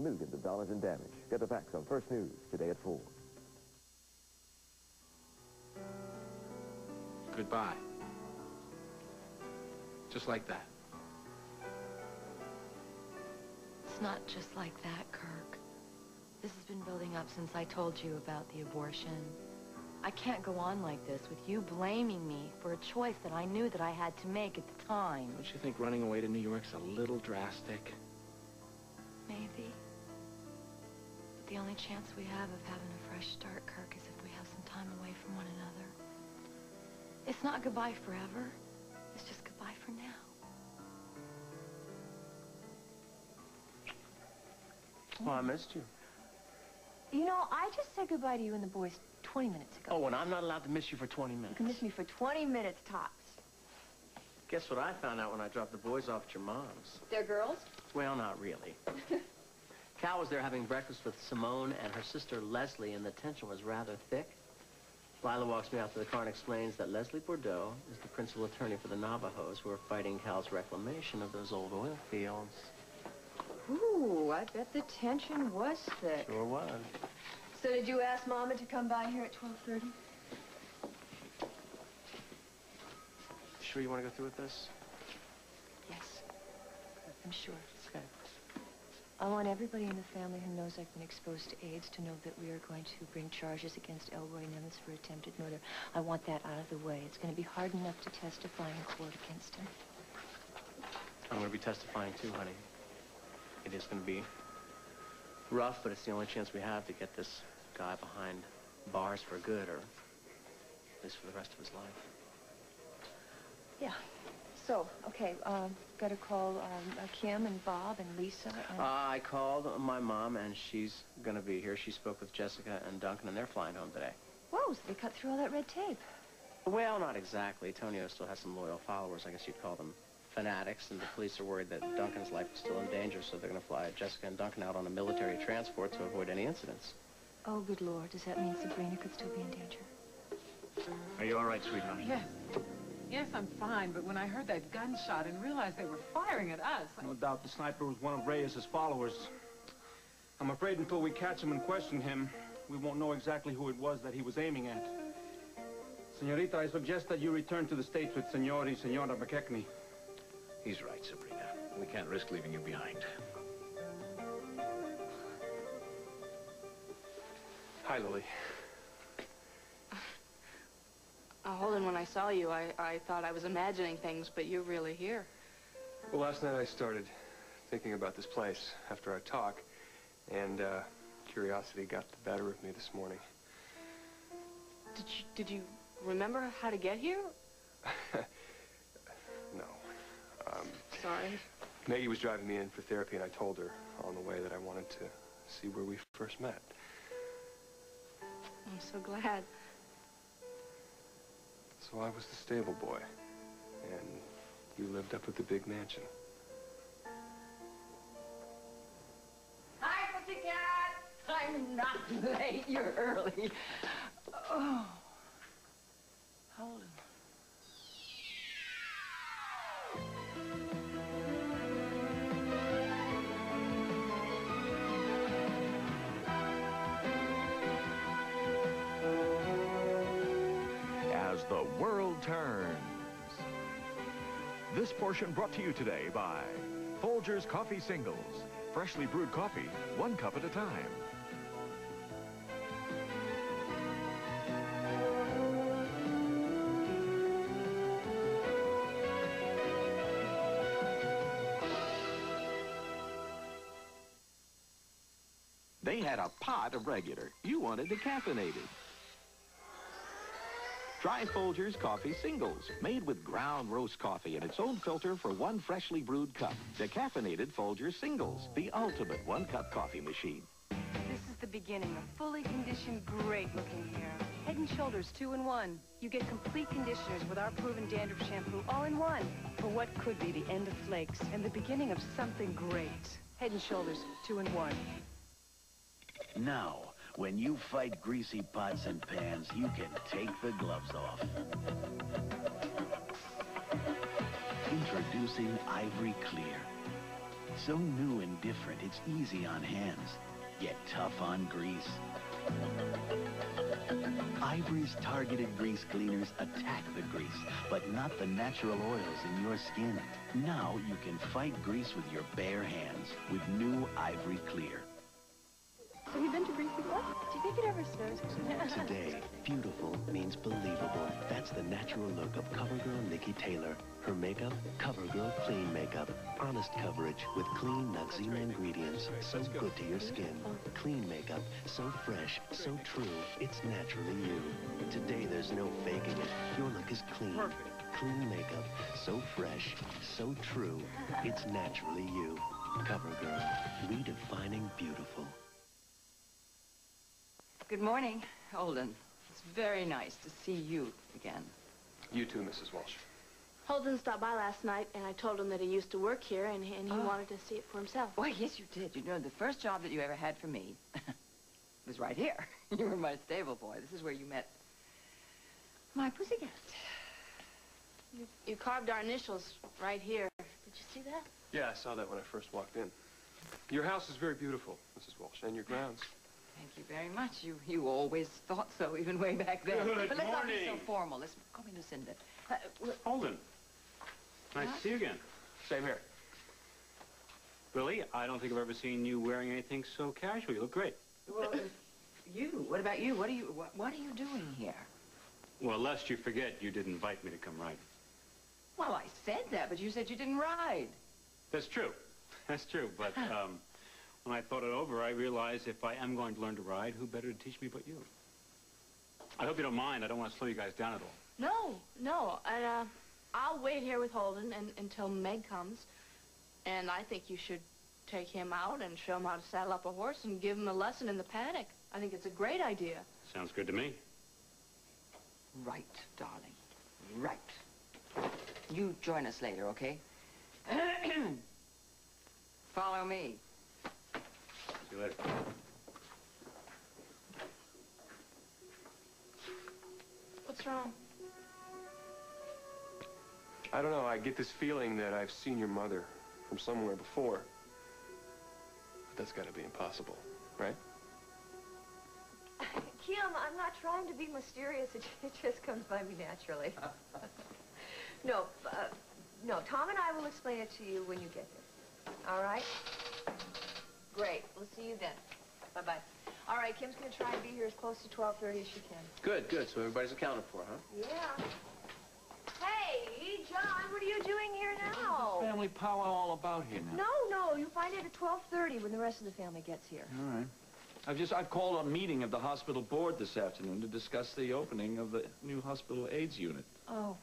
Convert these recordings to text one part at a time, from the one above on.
millions of dollars in damage. Get the facts on First News today at 4. Goodbye. Just like that. It's not just like that, Kirk. This has been building up since I told you about the abortion. I can't go on like this with you blaming me for a choice that I knew that I had to make at the time. Don't you think running away to New York's a little drastic? Maybe. But the only chance we have of having a fresh start, Kirk, is if we have some time away from one another. It's not goodbye forever. It's just goodbye for now. Well, I missed you. You know, I just said goodbye to you and the boys 20 minutes ago. Oh, and I'm not allowed to miss you for 20 minutes. You can miss me for 20 minutes tops. Guess what I found out when I dropped the boys off at your mom's? They're girls? Well, not really. Cal was there having breakfast with Simone and her sister Leslie, and the tension was rather thick. Lila walks me out to the car and explains that Leslie Bordeaux is the principal attorney for the Navajos who are fighting Cal's reclamation of those old oil fields. Ooh, I bet the tension was thick. Sure was. So did you ask Mama to come by here at 12:30? Sure you want to go through with this? Yes, I'm sure. Okay. I want everybody in the family who knows I've been exposed to AIDS to know that we are going to bring charges against Elroy Nimitz for attempted murder. I want that out of the way. It's going to be hard enough to testify in court against him. I'm going to be testifying too, honey. It is going to be rough, but it's the only chance we have to get this guy behind bars for good, or at least for the rest of his life. Yeah. So, okay, got to call Kim and Bob and Lisa and... I called my mom, and she's going to be here. She spoke with Jessica and Duncan, and they're flying home today. Whoa, so they cut through all that red tape. Well, not exactly. Tonio still has some loyal followers. I guess you'd call them fanatics, and the police are worried that Duncan's life is still in danger, so they're going to fly Jessica and Duncan out on a military transport to avoid any incidents. Oh, good Lord. Does that mean Sabrina could still be in danger? Are you all right, sweetheart? Yes. Yes, I'm fine, but when I heard that gunshot and realized they were firing at us... No doubt the sniper was one of Reyes's followers. I'm afraid until we catch him and question him, we won't know exactly who it was that he was aiming at. Senorita, I suggest that you return to the States with Senora McKechnie. He's right, Sabrina. We can't risk leaving you behind. Hi, Lily. Holden, when I saw you, I thought I was imagining things, but you're really here. Well, last night I started thinking about this place after our talk, and curiosity got the better of me this morning. Did you remember how to get here? No. Sorry. Maggie was driving me in for therapy, and I told her on the way that I wanted to see where we first met. I'm so glad. So I was the stable boy, and you lived up at the big mansion. Hi, pussycat! I'm not late. You're early. Oh. Holden. As the world turns. This portion brought to you today by Folgers Coffee Singles. Freshly brewed coffee, 1 cup at a time. They had a pot of regular. You wanted decaffeinated. Try Folgers Coffee Singles, made with ground roast coffee and its own filter for 1 freshly brewed cup. Decaffeinated Folgers Singles, the ultimate 1-cup coffee machine. This is the beginning of fully conditioned, great-looking hair. Head & Shoulders 2-in-1. You get complete conditioners with our proven dandruff shampoo all in one for what could be the end of flakes and the beginning of something great. Head & Shoulders 2-in-1. Now, when you fight greasy pots and pans, you can take the gloves off. Introducing Ivory Clear. So new and different, it's easy on hands, yet tough on grease. Ivory's targeted grease cleaners attack the grease, but not the natural oils in your skin. Now you can fight grease with your bare hands with new Ivory Clear. Have you been to Greece before? Do you think it ever snows? Today, beautiful means believable. That's the natural look of CoverGirl Nikki Taylor. Her makeup, CoverGirl Clean Makeup. Honest coverage with clean Noxzema ingredients, so good to your skin. Clean makeup, so fresh, so true, it's naturally you. Today, there's no faking it. Your look is clean. Perfect. Clean makeup, so fresh, so true, it's naturally you. CoverGirl, redefining beautiful. Good morning, Holden. It's very nice to see you again. You too, Mrs. Walsh. Holden stopped by last night, and I told him that he used to work here, and he wanted to see it for himself. Well, yes, you did. You know, the first job that you ever had for me was right here. You were my stable boy. This is where you met my pussycat. You carved our initials right here. Did you see that? Yeah, I saw that when I first walked in. Your house is very beautiful, Mrs. Walsh, and your grounds. Thank you very much. You always thought so, even way back then. Good but let's not be so morning. formal. Let's call me Lucinda. Holden, nice to see you again. Same here. Billy, I don't think I've ever seen you wearing anything so casual. You look great. Well, you. What about you? What are you doing here? Well, lest you forget, you did invite me to come ride. Well, I said that, but you said you didn't ride. That's true. That's true. But when I thought it over, I realized if I am going to learn to ride, who better to teach me but you? I hope you don't mind. I don't want to slow you guys down at all. No. And, I'll wait here with Holden until Meg comes. And I think you should take him out and show him how to saddle up a horse and give him a lesson in the paddock. I think it's a great idea. Sounds good to me. Right, darling. Right. You join us later, okay? Follow me. See you later. What's wrong? I don't know, I get this feeling that I've seen your mother from somewhere before. But that's gotta be impossible, right? Kim, I'm not trying to be mysterious. It just comes by me naturally. No, Tom and I will explain it to you when you get here. All right? Great. We'll see you then. Bye-bye. All right, Kim's going to try and be here as close to 12:30 as she can. Good. So everybody's accounted for, huh? Yeah. Hey, John, what are you doing here now? Family powwow all about here now. No, you find it at 12:30 when the rest of the family gets here. All right. I've called a meeting of the hospital board this afternoon to discuss the opening of the new hospital AIDS unit. Oh,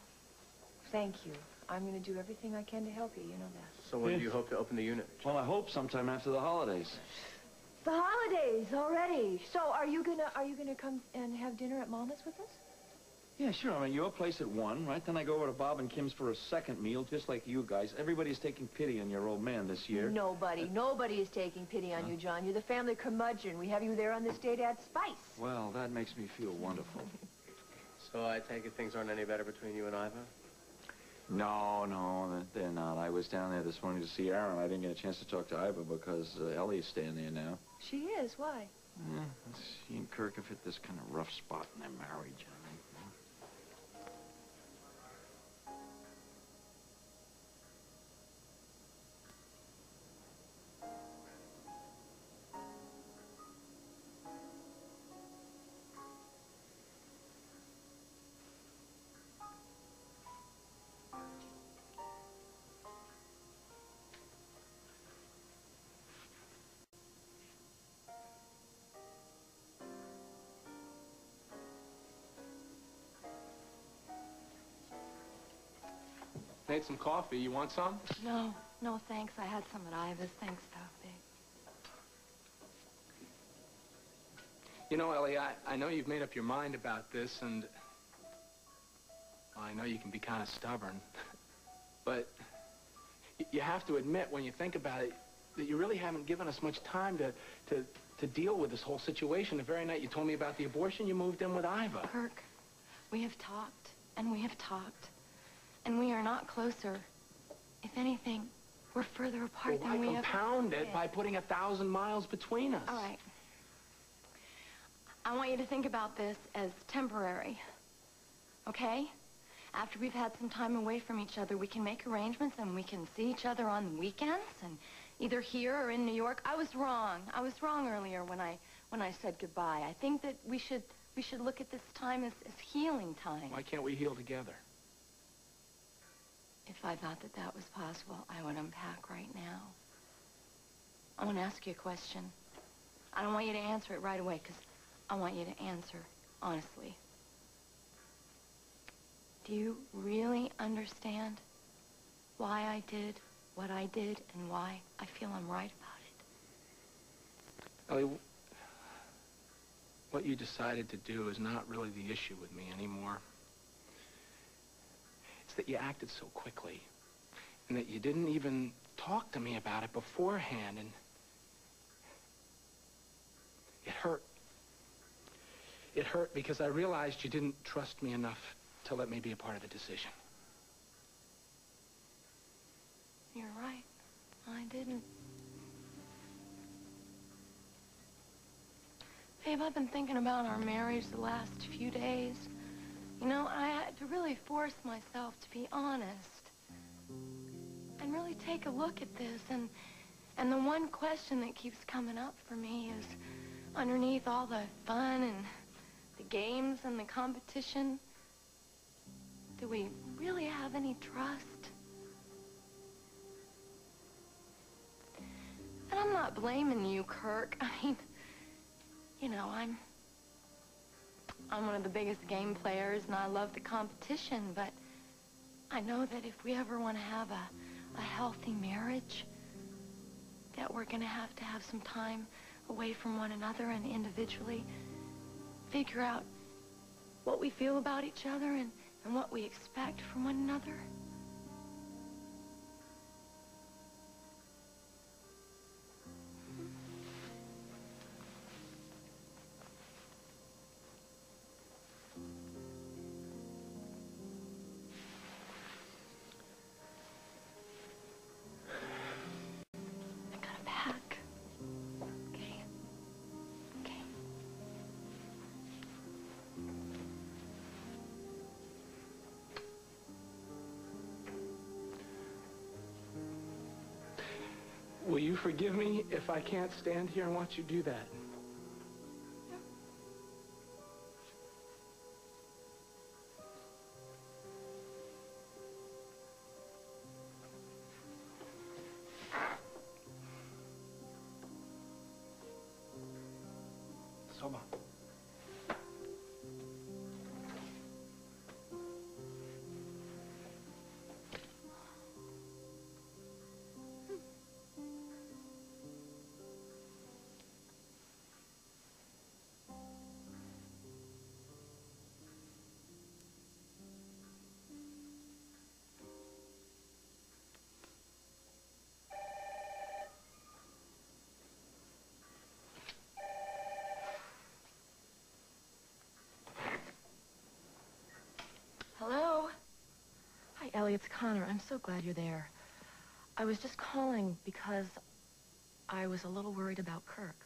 thank you. I'm going to do everything I can to help you, you know that. So when do you hope to open the unit? Well, I hope sometime after the holidays. The holidays already. So are you gonna come and have dinner at Mama's with us? Yeah, sure. I mean, your place at 1, right? Then I go over to Bob and Kim's for a second meal, just like you guys. Everybody's taking pity on your old man this year. Nobody is taking pity on you, John. You're the family curmudgeon. We have you there on this day to add spice. Well, that makes me feel wonderful. So I take it things aren't any better between you and Iva? No, they're not. I was down there this morning to see Aaron. I didn't get a chance to talk to Iva because Ellie's staying there now. She is? Why? Yeah, she and Kirk have hit this kind of rough spot in their marriage, I think. Made some coffee. You want some? No, thanks. I had some at Iva's. Thanks, though, babe. You know, Ellie, I know you've made up your mind about this, and well, I know you can be kind of stubborn. But you have to admit, when you think about it, that you really haven't given us much time to deal with this whole situation. The very night you told me about the abortion, you moved in with Iva. Kirk, we have talked, and we have talked, and we are not closer. If anything, We're further apart Well, than we why ever... compound it by putting 1,000 miles between us? All right. I want you to think about this as temporary, okay? After we've had some time away from each other, we can make arrangements and we can see each other on the weekends and either here or in New York. I was wrong. I was wrong earlier when I said goodbye. I think that we should look at this time as healing time. Why can't we heal together? If I thought that that was possible, I would unpack right now. I want to ask you a question. I don't want you to answer it right away, because I want you to answer honestly. Do you really understand why I did what I did and why I feel I'm right about it? Ellie, what you decided to do is not really the issue with me anymore. It's that you acted so quickly and that you didn't even talk to me about it beforehand, and it hurt. It hurt because I realized you didn't trust me enough to let me be a part of the decision. You're right. I didn't. Babe, I've been thinking about our marriage the last few days. You know, I had to really force myself to be honest and really take a look at this. And the one question that keeps coming up for me is, underneath all the fun and the games and the competition, do we really have any trust? And I'm not blaming you, Kirk. I mean, you know, I'm one of the biggest game players, and I love the competition, but I know that if we ever want to have a healthy marriage, that we're going to have some time away from one another and individually figure out what we feel about each other and what we expect from one another. I gotta pack. Okay. Okay. Will you forgive me if I can't stand here and watch you do that? Soba. Hello? Hi, Ellie, it's Connor. I'm so glad you're there. I was just calling because I was a little worried about Kirk.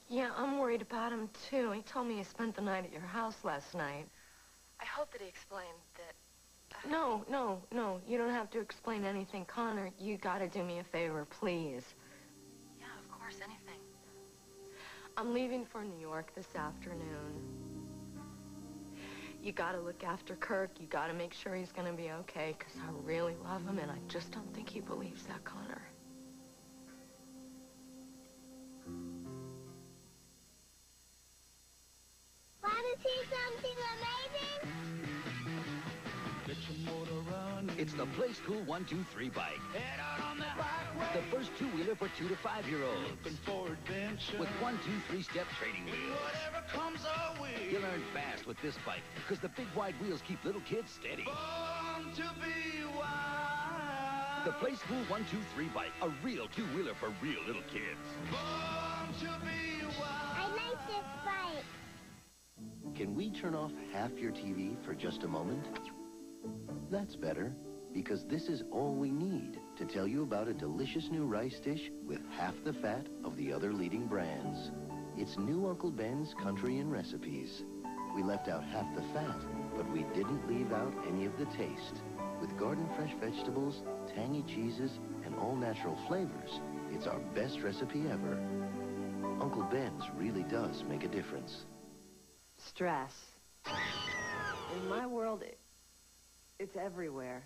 Yeah, I'm worried about him, too. He told me he spent the night at your house last night. I hope that he explained that... No. You don't have to explain anything. Connor, you gotta do me a favor, please. Yeah, of course, anything. I'm leaving for New York this afternoon. You gotta look after Kirk. You gotta make sure he's gonna be okay, because I really love him, and I just don't think he believes that, Connor. Want to see something amazing? Get your motor running. It's the Play School 1-2-3 bike. Head out on that bike. The first two-wheeler for 2 to 5-year-olds. Looking for adventure. With 1-2-3-step training wheels. Whatever comes our way. You learn fast with this bike, because the big wide wheels keep little kids steady. Born to be wild. The Play School 1-2-3 bike, a real two-wheeler for real little kids. Born to be wild. I like this bike. Can we turn off half your TV for just a moment? That's better, because this is all we need to tell you about a delicious new rice dish with half the fat of the other leading brands. It's new Uncle Ben's Country and Recipes. We left out half the fat, but we didn't leave out any of the taste. With garden fresh vegetables, tangy cheeses, and all-natural flavors, it's our best recipe ever. Uncle Ben's really does make a difference. Stress. In my world, it's everywhere.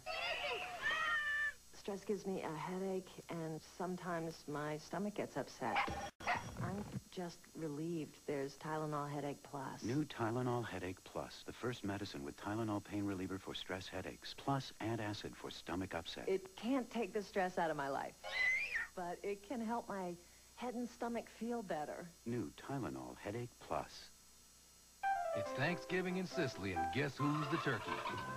Stress gives me a headache, and sometimes my stomach gets upset. I'm just relieved there's Tylenol Headache Plus. New Tylenol Headache Plus, the first medicine with Tylenol pain reliever for stress headaches, plus antacid for stomach upset. It can't take the stress out of my life, but it can help my head and stomach feel better. New Tylenol Headache Plus. It's Thanksgiving in Sicily, and guess who's the turkey?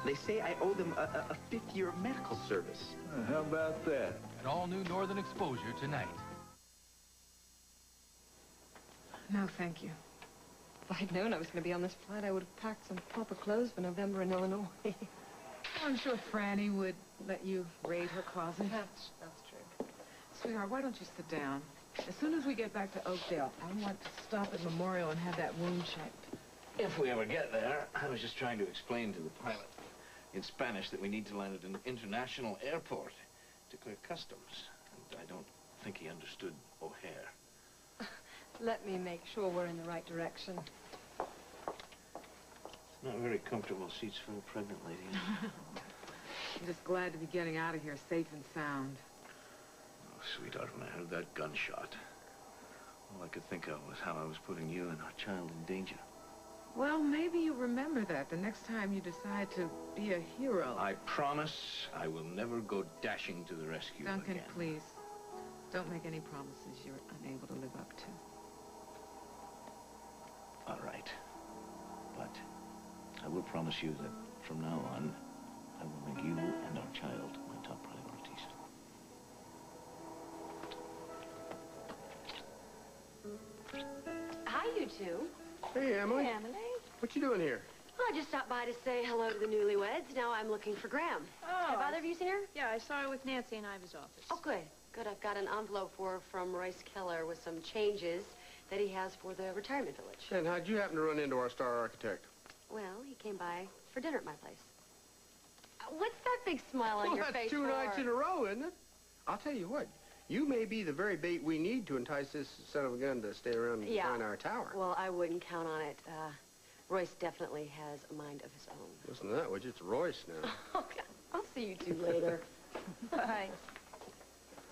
They say I owe them a fifth year of medical service. How about that? An all-new Northern Exposure tonight. No, thank you. If I'd known I was going to be on this flight, I would have packed some proper clothes for November in Illinois. I'm sure Franny would let you raid her closet. That's true. Sweetheart, why don't you sit down? As soon as we get back to Oakdale, I want to stop at Memorial and have that wound checked. If we ever get there, I was just trying to explain to the pilot in Spanish that we need to land at an international airport to clear customs. And I don't think he understood O'Hare. Let me make sure we're in the right direction. It's not very comfortable seats for a pregnant lady. I'm just glad to be getting out of here safe and sound. Oh, sweetheart, when I heard that gunshot, all I could think of was how I was putting you and our child in danger. Well, maybe you remember that the next time you decide to be a hero. I promise I will never go dashing to the rescue Duncan, again. please. Don't make any promises you're unable to live up to. All right. But I will promise you that from now on, I will make you and our child my top priorities. Hi, you two. Hey, Emily. Hey, Emily. What you doing here? Well, I just stopped by to say hello to the newlyweds. Now I'm looking for Graham. Oh. Have either of you seen her? Yeah, I saw her with Nancy in Ivy's office. Oh, good. Good. I've got an envelope for her from Royce Keller with some changes that he has for the retirement village. And how'd you happen to run into our star architect? Well, he came by for dinner at my place. What's that big smile on your that's face two for? nights in a row, isn't it? I'll tell you what. You may be the very bait we need to entice this son of a gun to stay around behind our tower. Well, I wouldn't count on it. Royce definitely has a mind of his own. Listen to that, would you? It's Royce now. Okay. I'll see you two later. Bye.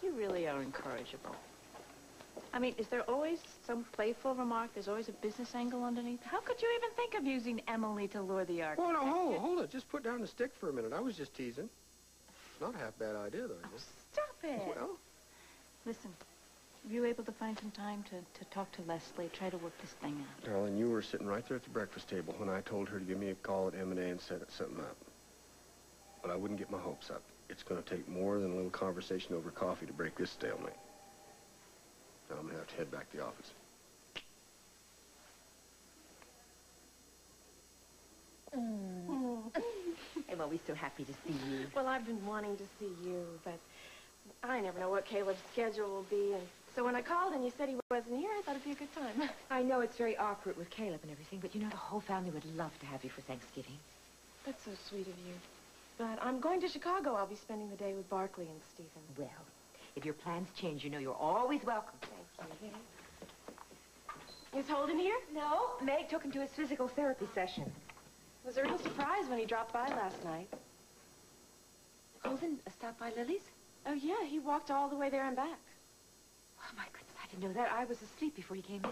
You really are incorrigible. I mean, is there always some playful remark? There's always a business angle underneath? How could you even think of using Emily to lure the architect? Oh, no, hold it. Just put down the stick for a minute. I was just teasing. Not a half bad idea, though. Oh, stop it. Well? Listen, are you able to find some time to talk to Leslie, try to work this thing out? Darling, you were sitting right there at the breakfast table when I told her to give me a call at M&A and set something up. But I wouldn't get my hopes up. It's going to take more than a little conversation over coffee to break this stalemate. Now I'm going to have to head back to the office. I'm always so happy to see you. Well, I've been wanting to see you, but I never know what Caleb's schedule will be, and so when I called and you said he wasn't here, I thought it'd be a good time. I know it's very awkward with Caleb and everything, but you know the whole family would love to have you for Thanksgiving. That's so sweet of you. But I'm going to Chicago. I'll be spending the day with Barkley and Stephen. Well, if your plans change, you know you're always welcome. Thank you. Is Holden here? No, Meg took him to his physical therapy session. It was a real surprise when he dropped by last night. Holden stopped by Lily's? Oh, yeah, he walked all the way there and back. Oh, my goodness, I didn't know that. I was asleep before he came in.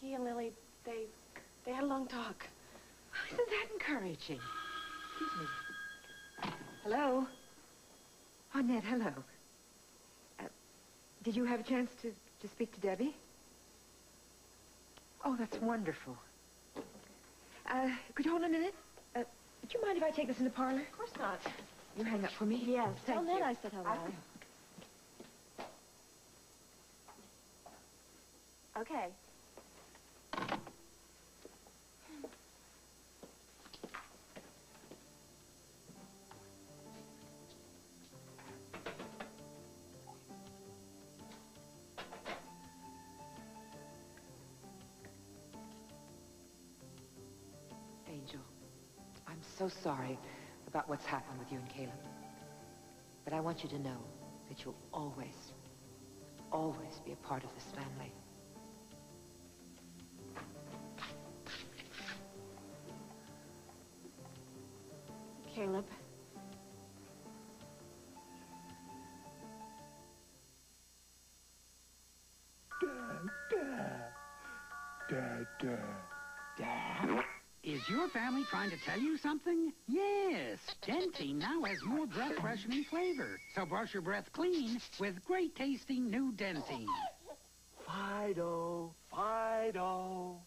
He and Lily, they had a long talk. Oh, isn't that encouraging? Excuse me. Hello? Oh, Ned, hello. Did you have a chance to speak to Debbie? Oh, that's wonderful. Could you hold a minute? Would you mind if I take this in the parlor? Of course not. You hang up for me? Yes. Thank Tell Ned you. I said hello. Okay. so sorry about what's happened with you and Caleb. But I want you to know that you'll always, always be a part of this family. Caleb. Dad. Is your family trying to tell you something? Yes, Dentine now has more breath-freshening flavor. So brush your breath clean with great-tasting new Dentine. Fido, Fido.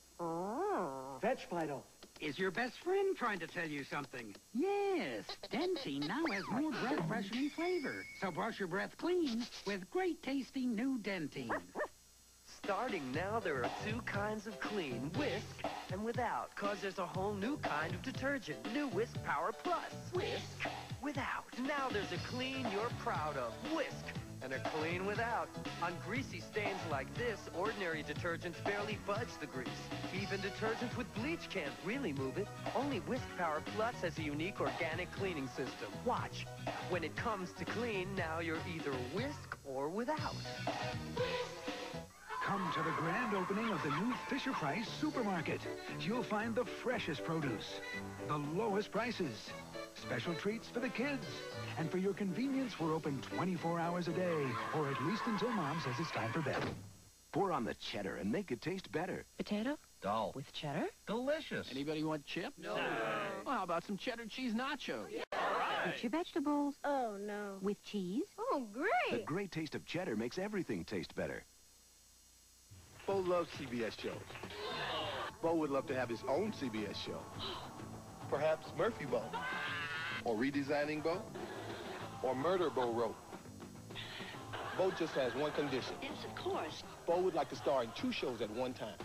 Fetch Fido. Is your best friend trying to tell you something? Yes, Dentine now has more breath-freshening flavor. So brush your breath clean with great-tasting new Dentine. Starting now, there are two kinds of clean, whisk and without, cause there's a whole new kind of detergent, new Whisk Power Plus. Whisk without. Now there's a clean you're proud of, whisk, and a clean without. On greasy stains like this, ordinary detergents barely budge the grease. Even detergents with bleach can't really move it. Only Whisk Power Plus has a unique organic cleaning system. Watch. When it comes to clean, now you're either whisk or without. Come to the grand opening of the new Fisher-Price supermarket. You'll find the freshest produce, the lowest prices, special treats for the kids. And for your convenience, we're open 24 hours a day, or at least until Mom says it's time for bed. Pour on the cheddar and make it taste better. Potato? Dull. With cheddar? Delicious. Anybody want chips? No. Well, how about some cheddar cheese nachos? Yeah. With your vegetables? Oh, no. With cheese? Oh, great. The great taste of cheddar makes everything taste better. Bo loves CBS shows. Bo would love to have his own CBS show. Perhaps Murphy Bo. Or Redesigning Bo. Or Murder Bo wrote. Bo just has one condition. Yes, of course. Bo would like to star in 2 shows at one time.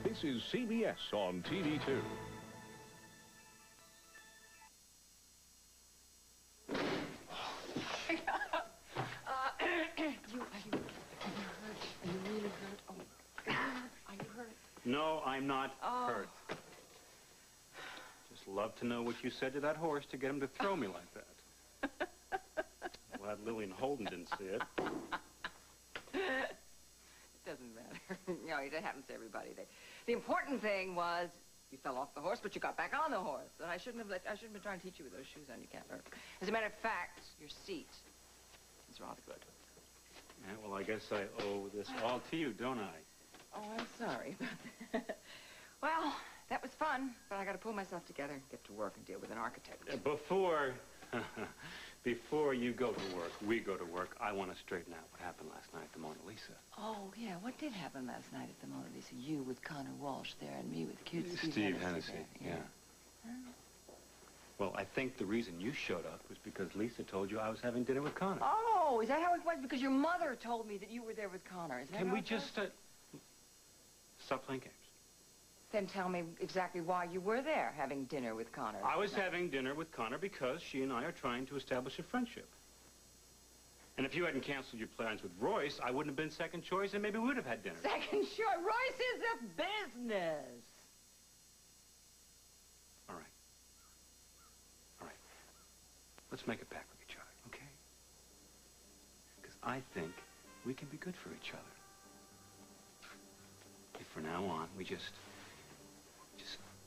This is CBS on TV2. No, I'm not hurt. Just love to know what you said to that horse to get him to throw me like that. Glad Lillian Holden didn't see it. It doesn't matter. You know, it happens to everybody. The important thing was you fell off the horse, but you got back on the horse. And I shouldn't have been trying to teach you with those shoes on. You can't learn. As a matter of fact, your seat is rather good. Yeah, well, I guess I owe this all to you, don't I? Oh, I'm sorry. Well, that was fun, but I got to pull myself together and get to work and deal with an architect. Before you go to work, we go to work, I want to straighten out what happened last night at the Mona Lisa. Oh, yeah, what did happen last night at the Mona Lisa? You with Connor Walsh there and me with cute Steve Hennessy, yeah. Huh? Well, I think the reason you showed up was because Lisa told you I was having dinner with Connor. Oh, is that how it went? Because your mother told me that you were there with Connor. Is that Can how we it just goes? stop playing games? Then tell me exactly why you were there having dinner with Connor. I was having dinner with Connor because she and I are trying to establish a friendship. And if you hadn't canceled your plans with Royce, I wouldn't have been second choice, and maybe we would have had dinner. Second choice? Royce is a business. All right. All right. Let's make a pact with each other, okay? Because I think we can be good for each other. If from now on, we just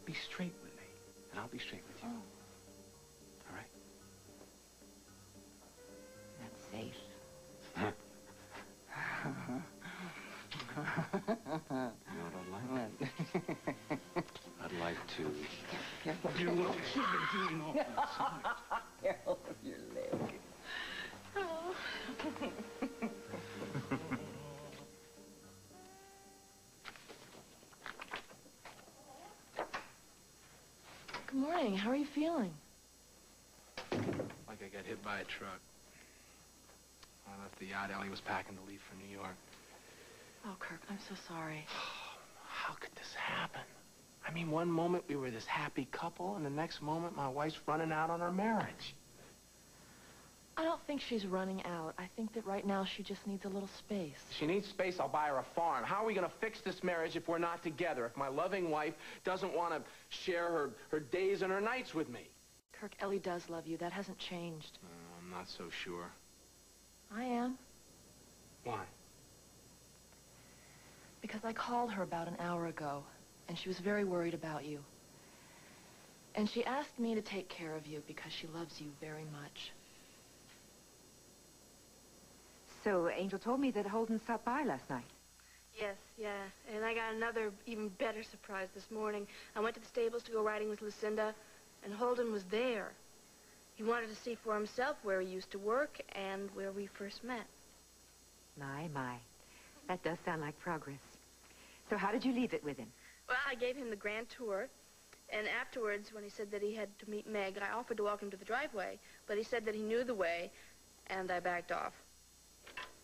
be straight with me, and I'll be straight with you. Oh. All right? That's safe. You know what I'd like? I'd like to Careful. do what you've been doing all inside. Careful of your leg. Oh. Good morning. How are you feeling? Like I got hit by a truck. I left the yacht. Ellie was packing to leave for New York. Oh, Kirk, I'm so sorry. How could this happen? I mean, one moment we were this happy couple, and the next moment my wife's running out on our marriage. I don't think she's running out. I think that right now she just needs a little space. If she needs space, I'll buy her a farm. How are we going to fix this marriage if we're not together? If my loving wife doesn't want to share her days and her nights with me? Kirk, Ellie does love you. That hasn't changed. I'm not so sure. I am. Why? Because I called her about an hour ago, and she was very worried about you. And she asked me to take care of you because she loves you very much. So Angel told me that Holden stopped by last night. Yes, yeah. And I got another even better surprise this morning. I went to the stables to go riding with Lucinda, and Holden was there. He wanted to see for himself where he used to work and where we first met. My. That does sound like progress. So how did you leave it with him? Well, I gave him the grand tour, and afterwards, when he said that he had to meet Meg, I offered to walk him to the driveway, but he said that he knew the way, and I backed off.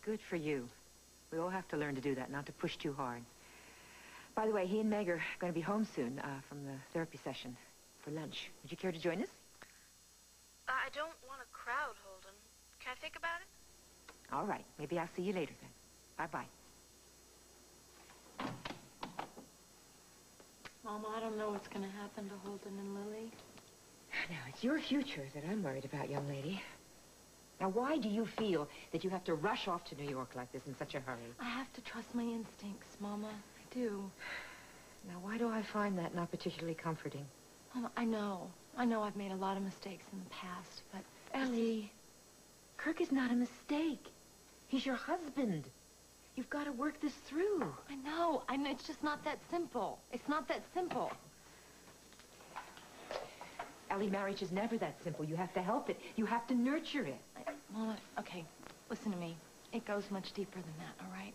Good for you. We all have to learn to do that, not to push too hard. By the way, he and Meg are going to be home soon from the therapy session for lunch. Would you care to join us? I don't want a crowd, Holden. Can I think about it? All right. Maybe I'll see you later then. Bye-bye. Mama, I don't know what's going to happen to Holden and Lily. Now, it's your future that I'm worried about, young lady. Now, why do you feel that you have to rush off to New York like this in such a hurry? I have to trust my instincts, Mama. I do. Now, why do I find that not particularly comforting? Mama, I know I've made a lot of mistakes in the past, but... Ellie, Kirk is not a mistake. He's your husband. You've got to work this through. I know. It's just not that simple. It's not that simple. Ellie, marriage is never that simple. You have to help it. You have to nurture it. Mama, okay, listen to me. It goes much deeper than that, all right?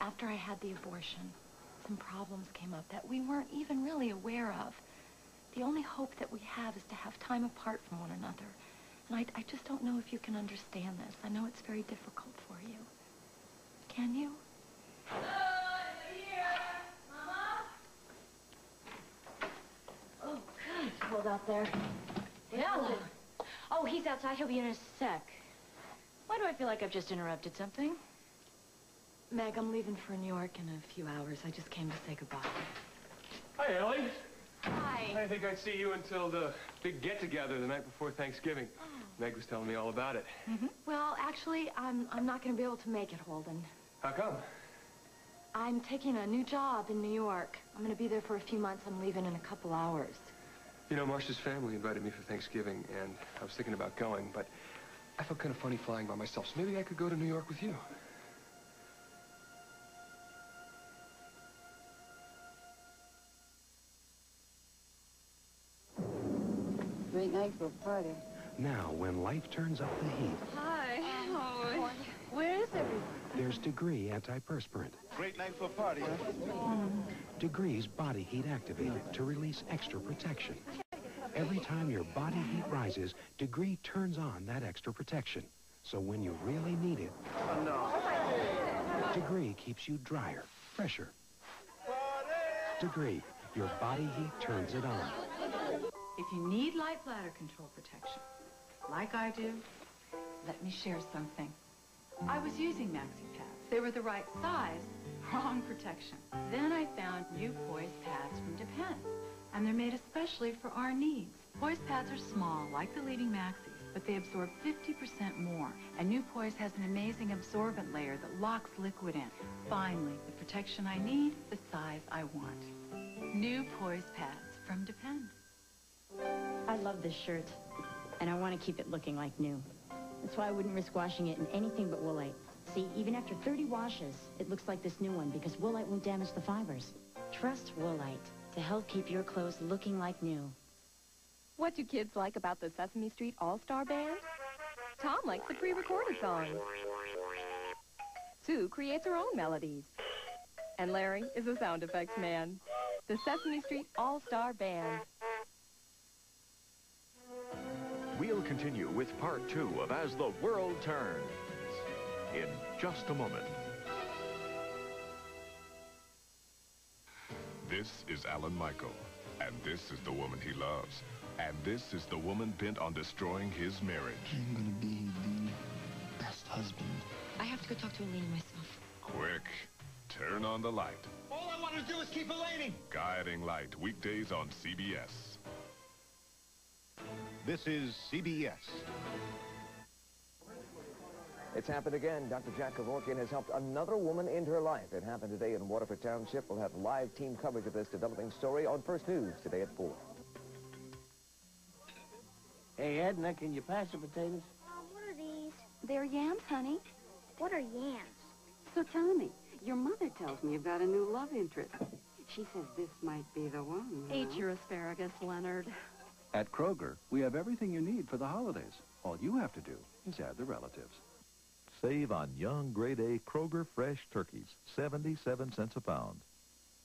After I had the abortion, some problems came up that we weren't even really aware of. The only hope that we have is to have time apart from one another. And I just don't know if you can understand this. I know it's very difficult for you. Can you? Oh, God, it's cold out there. Yeah. Oh, he's outside. He'll be in a sec. Why do I feel like I've just interrupted something? Meg, I'm leaving for New York in a few hours. I just came to say goodbye. Hi, Ellie. Hi. I didn't think I'd see you until the big get-together the night before Thanksgiving. Oh. Meg was telling me all about it. Mm-hmm. Well, actually, I'm not going to be able to make it, Holden. How come? I'm taking a new job in New York. I'm going to be there for a few months. I'm leaving in a couple hours. You know, Marcia's family invited me for Thanksgiving, and I was thinking about going, but I felt kind of funny flying by myself, so maybe I could go to New York with you. Great night for a party. Now, when life turns up the heat, Hi. Oh, where is everyone? there's Degree antiperspirant. Great night for a party, huh? Degree's body heat activated to release extra protection. Every time your body heat rises, Degree turns on that extra protection. So when you really need it, Oh, no. Degree keeps you drier, fresher. Degree, your body heat turns it on. If you need light bladder control protection, like I do, let me share something. I was using maxi pads. They were the right size, wrong protection. Then I found new Poise pads from Depend, and they're made especially for our needs. Poise pads are small, like the leading maxis, but they absorb 50% more, and new Poise has an amazing absorbent layer that locks liquid in. Finally, the protection I need, the size I want. New Poise pads from Depend. I love this shirt, and I want to keep it looking like new. That's why I wouldn't risk washing it in anything but Woolite. See, even after 30 washes, it looks like this new one because Woolite won't damage the fibers. Trust Woolite to help keep your clothes looking like new. What do kids like about the Sesame Street All-Star Band? Tom likes the pre-recorded songs. Sue creates her own melodies. And Larry is a sound effects man. The Sesame Street All-Star Band. We'll continue with part 2 of As the World Turns in just a moment. This is Alan Michael, and this is the woman he loves. And this is the woman bent on destroying his marriage. I'm gonna be the best husband. I have to go talk to Elaine myself. Quick, turn on the light. All I want to do is keep Elaine. Guiding Light, weekdays on CBS. This is CBS. It's happened again. Dr. Jack Kevorkian has helped another woman end her life. It happened today in Waterford Township. We'll have live team coverage of this developing story on First News today at 4. Hey, Edna, can you pass the potatoes? What are these? They're yams, honey. What are yams? So tell me, your mother tells me you've got a new love interest. She says this might be the one. Eat your asparagus, Leonard. At Kroger, we have everything you need for the holidays. All you have to do is add the relatives. Save on young grade A Kroger fresh turkeys, 77 cents a pound.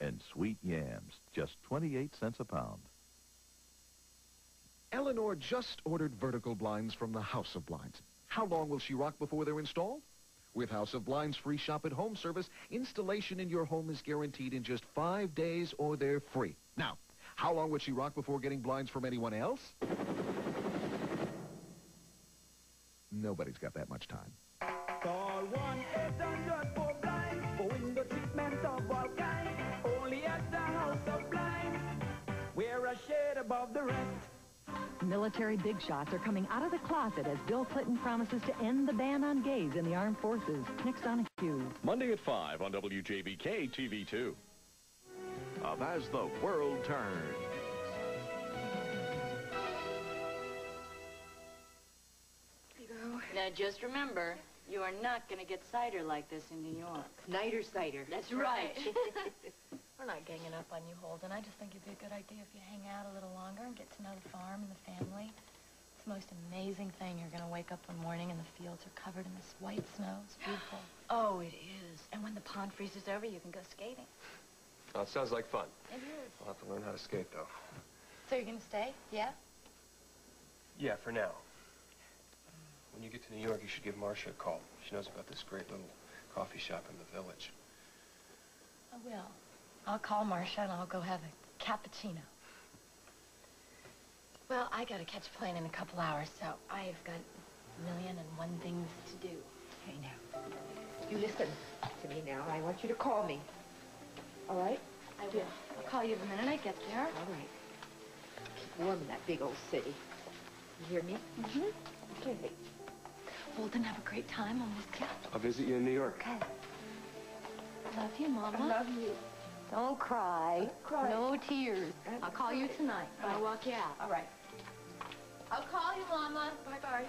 And sweet yams, just 28 cents a pound. Eleanor just ordered vertical blinds from the House of Blinds. How long will she rock before they're installed? With House of Blinds' free shop-at-home service, installation in your home is guaranteed in just 5 days or they're free. Now, how long would she rock before getting blinds from anyone else? Nobody's got that much time. Call 1-800 for blinds for window treatment of all kinds. Only at the House of Blinds. We're a shade above the rest. Military big shots are coming out of the closet as Bill Clinton promises to end the ban on gays in the armed forces. Next on Q. Monday at 5 on WJBK TV2. Of As the World Turns. Now, just remember, you are not going to get cider like this in New York. Snyder cider. That's right. We're not ganging up on you, Holden. I just think it'd be a good idea if you hang out a little longer and get to know the farm and the family. It's the most amazing thing. You're going to wake up one morning and the fields are covered in this white snow. It's beautiful. Oh, it is. And when the pond freezes over, you can go skating. Oh, it sounds like fun. It is. I'll have to learn how to skate, though. So you're going to stay? Yeah? Yeah, for now. When you get to New York, you should give Marcia a call. She knows about this great little coffee shop in the village. I will. I'll call Marcia and I'll go have a cappuccino. Well, I got to catch a plane in a couple hours, so I've got 1,000,001 things to do. Hey, now. You listen to me now. I want you to call me. All right? I will. I'll call you the minute I get there. All right. Keep warm in that big old city. You hear me? Mm-hmm. Okay. Holden, have a great time on this trip. I'll visit you in New York. Okay. Love you, Mama. I love you. Don't cry. Cry. No tears. I'll call you tonight. I'll walk you out. All right. I'll call you, Mama. Bye-bye.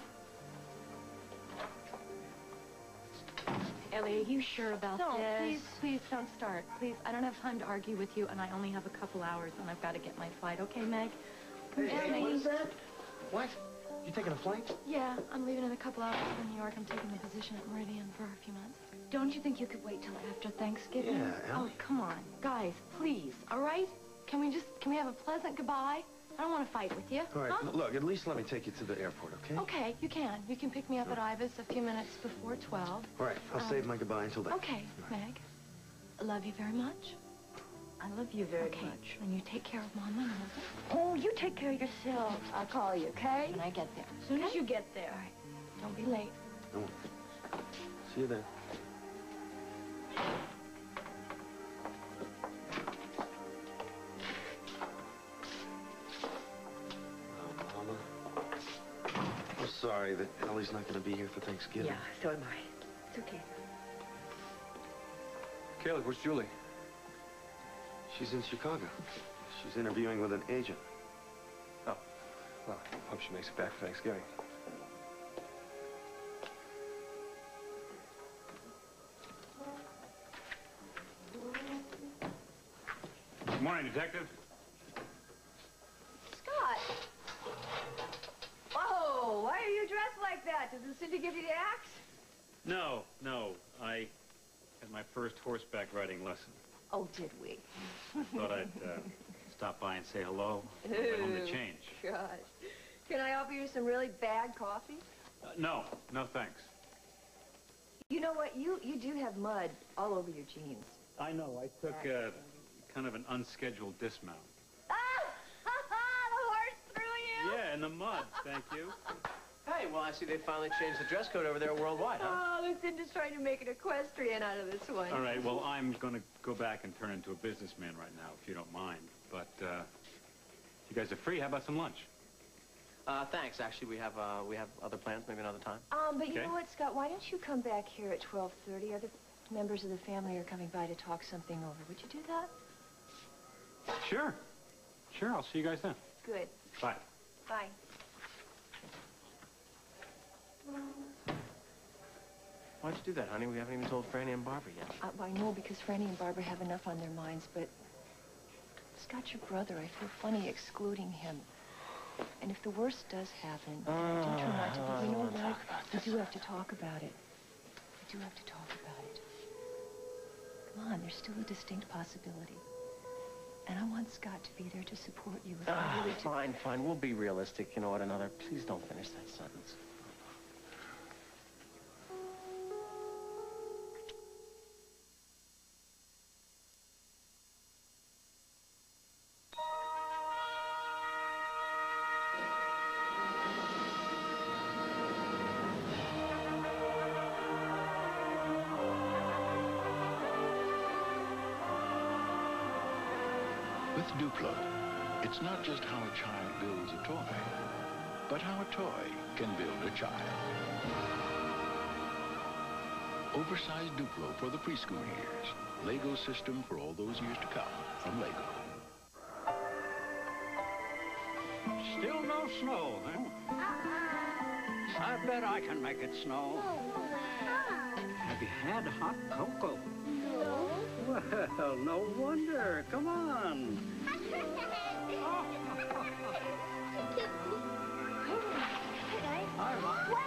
Ellie, are you sure about this? Please, please don't start. Please, I don't have time to argue with you, and I only have a couple hours, and I've got to get my flight. Okay, Meg? Hey, what is that? What? You taking a flight? Yeah, I'm leaving in a couple hours for New York. I'm taking the position at Meridian for a few months. Don't you think you could wait till after Thanksgiving? Yeah, Ellie. Oh, come on. Guys, please, all right? Can we have a pleasant goodbye? I don't want to fight with you. All right, Huh? look, at least let me take you to the airport, okay? Okay, you can. You can pick me up at Ivis a few minutes before 12. All right, I'll save my goodbye until then. Okay, Meg. I love you very much. I love you very Okay, much. and you take care of Mama and Oh, you take care of yourself. I'll call you, okay? when I get there. As soon as you get there. All right. Don't be late. No. See you then. Oh, Mama. I'm sorry that Ellie's not going to be here for Thanksgiving. Yeah, so am I. It's okay. Caleb, where's Julie? She's in Chicago. She's interviewing with an agent. Oh, well, hope she makes it back for Thanksgiving. Good morning, Detective. Scott! Whoa, why are you dressed like that? Did the city give you the axe? No. I had my first horseback riding lesson. Oh, did we? Thought I'd stop by and say hello. On the way home to change. Gosh. Can I offer you some really bad coffee? No, thanks. You know what? You do have mud all over your jeans. I know. I took kind of an unscheduled dismount. Ah! The horse threw you! Yeah, in the mud, thank you. Hey, well, I see they finally changed the dress code over there worldwide, huh? Oh, Lucinda's trying to make an equestrian out of this one. All right, well, I'm going to go back and turn into a businessman right now, if you don't mind. But, if you guys are free, how about some lunch? Thanks. Actually, we have other plans, maybe another time. But you Okay. know what, Scott? Why don't you come back here at 12:30? Other members of the family are coming by to talk something over. Would you do that? Sure. Sure, I'll see you guys then. Good. Bye. Bye. Why'd you do that, honey? We haven't even told Franny and Barbara yet. I know because Franny and Barbara have enough on their minds, but Scott's your brother. I feel funny excluding him. And if the worst does happen, I do turn out to be, you know what? We do have to talk about it. We do have to talk about it. Come on, there's still a distinct possibility. And I want Scott to be there to support you. If I really do. Fine, fine. We'll be realistic. You know what, another... Please don't finish that sentence. With Duplo, it's not just how a child builds a toy, but how a toy can build a child. Oversized Duplo for the preschool years. Lego system for all those years to come from Lego. Still no snow, huh? I bet I can make it snow. Have you had hot cocoa? No. Well, no wonder. Come on. Wow! Look!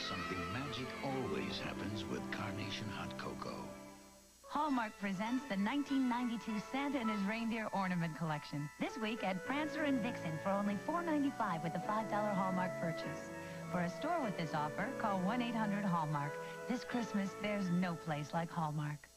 Something magic always happens with Carnation Hot Cocoa. Hallmark presents the 1992 Santa and His Reindeer Ornament Collection. This week, add Prancer and Vixen for only $4.95 with a $5 Hallmark purchase. For a store with this offer, call 1-800-HALLMARK. This Christmas, there's no place like Hallmark.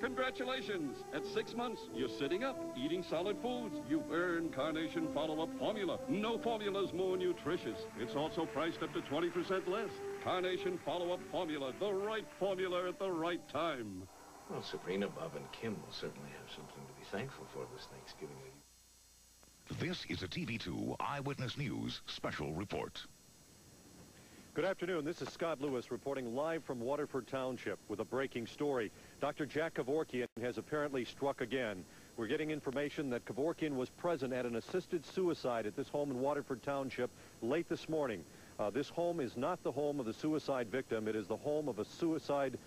Congratulations! At 6 months, you're sitting up, eating solid foods. You've earned Carnation Follow-Up Formula. No formula's more nutritious. It's also priced up to 20% less. Carnation Follow-Up Formula, the right formula at the right time. Well, Sabrina, Bob, and Kim will certainly have something to be thankful for this Thanksgiving. This is a TV2 Eyewitness News special report. Good afternoon. This is Scott Lewis reporting live from Waterford Township with a breaking story. Dr. Jack Kevorkian has apparently struck again. We're getting information that Kevorkian was present at an assisted suicide at this home in Waterford Township late this morning. This home is not the home of the suicide victim. It is the home of a suicide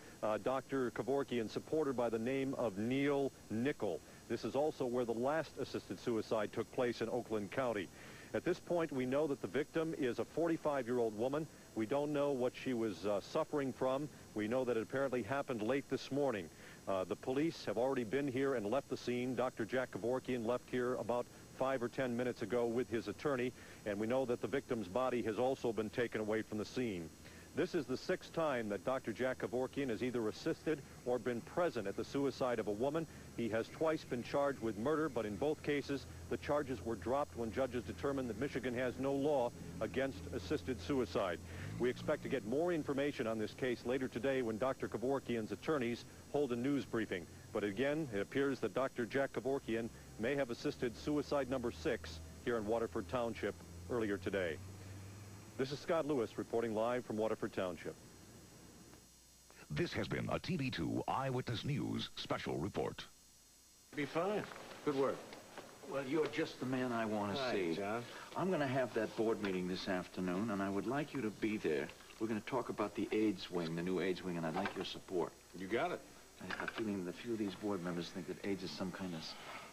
Dr. Kevorkian supported by the name of Neil Nickel. This is also where the last assisted suicide took place in Oakland County. At this point, we know that the victim is a 45-year-old woman. We don't know what she was suffering from. We know that it apparently happened late this morning. The police have already been here and left the scene. Dr. Jack Kevorkian left here about 5 or 10 minutes ago with his attorney, and we know that the victim's body has also been taken away from the scene. This is the 6th time that Dr. Jack Kevorkian has either assisted or been present at the suicide of a woman. He has twice been charged with murder, but in both cases, the charges were dropped when judges determined that Michigan has no law against assisted suicide. We expect to get more information on this case later today when Dr. Kevorkian's attorneys hold a news briefing. But again, it appears that Dr. Jack Kevorkian may have assisted suicide number 6 here in Waterford Township earlier today. This is Scott Lewis reporting live from Waterford Township. This has been a TV2 Eyewitness News special report. Be fine. Good work. Well, you're just the man I want to see. John. I'm going to have that board meeting this afternoon, and I would like you to be there. We're going to talk about the AIDS wing, the new AIDS wing, and I'd like your support. You got it. I have a feeling that a few of these board members think that AIDS is some kind of